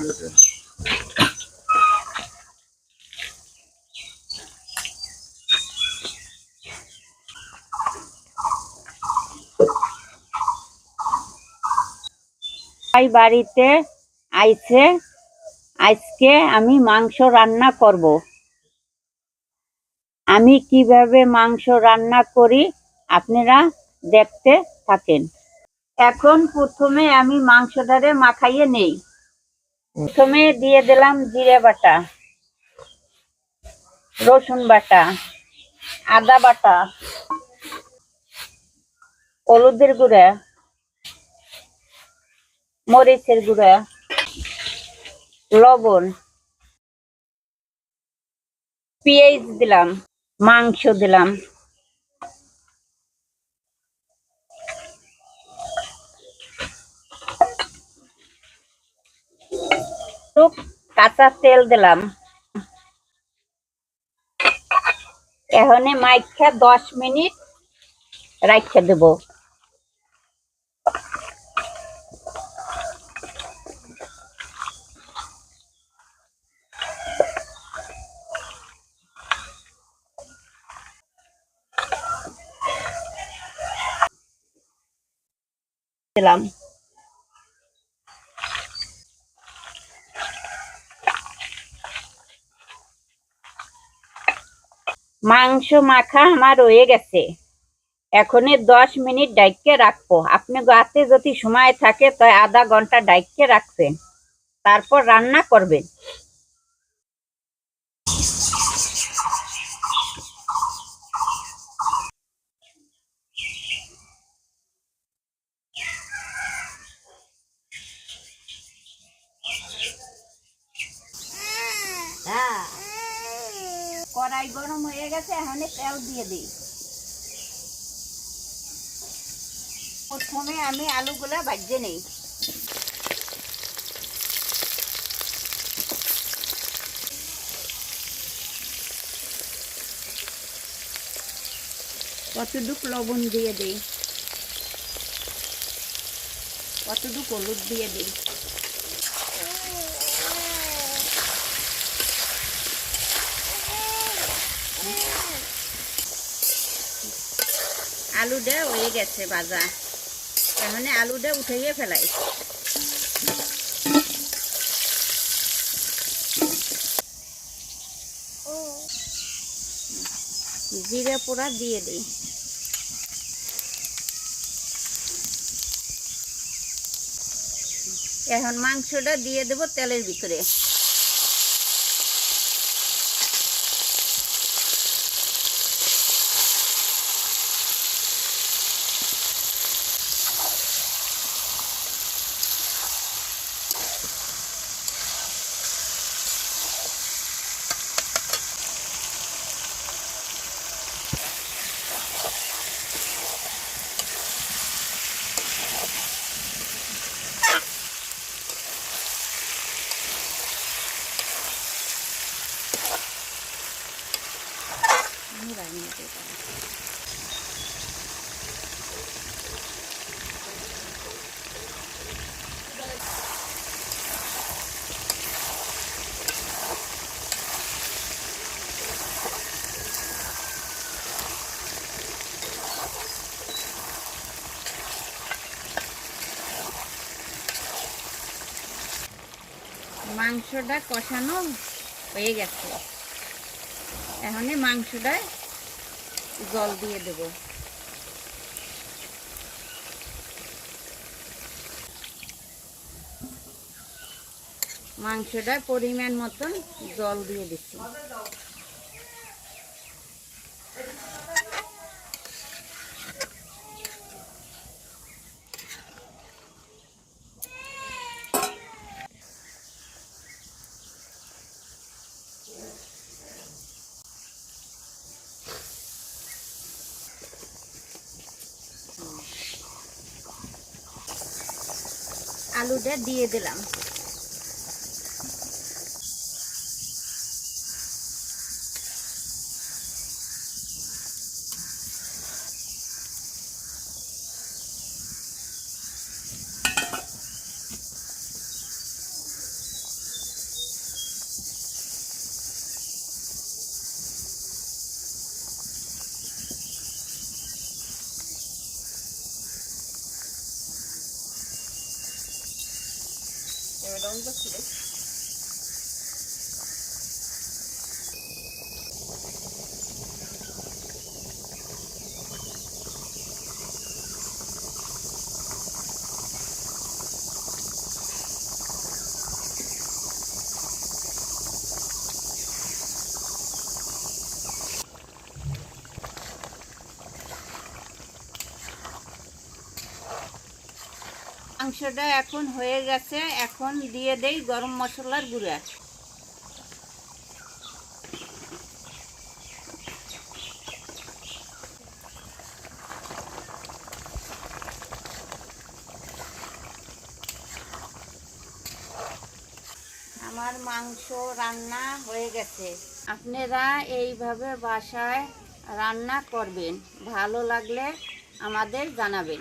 ভাই বাড়িতে আইছে, আজকে আমি মাংস রান্না করব। আমি কিভাবে মাংস রান্না করি আপনারা দেখতে থাকেন। এখন প্রথমে আমি মাংসটারে মাখাইয়ে নেই। প্রথমে দিয়ে দিলাম জিরে বাটা, রসুন বাটা, আদা বাটা, হলুদের গুঁড়া, মরিচের গুঁড়া, লবণ, পেঁয়াজ দিলাম, মাংস দিলাম, কাঁচা তেল দিলাম। এখন মাইখা 10 মিনিট রাখতে দেব। দিলাম মাংস মাখা আমার হয়ে গেছে। এখন 10 মিনিট ডাইকে রাখবো। আপনি গাতে যদি সময় থাকে তাই আধা ঘন্টা ডাইকে রাখবেন, তারপর রান্না করবেন। কড়াই গরম হয়ে গেছে, এখন তেল দিয়ে দিই। প্রথমে আমি আলুগুলা ভাজে নেই। কতটুকু লবণ দিয়ে দিই, কতটুকু হলুদ দিয়ে দিই। আলুটা হয়ে গেছে ভাজা, এখন আলুটা উঠাইয়ে ফেলাই। জিরে পোড়া দিয়ে দিই। এখন মাংসটা দিয়ে দেব তেলের ভিতরে। মাংসটা কষানো হয়ে গেছে, এখন মাংসটায় জল দিয়ে দেব। মাংসটায় পরিমাণ মতন জল দিয়ে দিচ্ছি। আলুটা দিয়ে দিলাম। মাংসটা এখন হয়ে গেছে, এখন দিয়ে দেই গরম মশলার গুঁড়া। আমার মাংস রান্না হয়ে গেছে। আপনারা এইভাবে বাসায় রান্না করবেন, ভালো লাগলে আমাদের জানাবেন।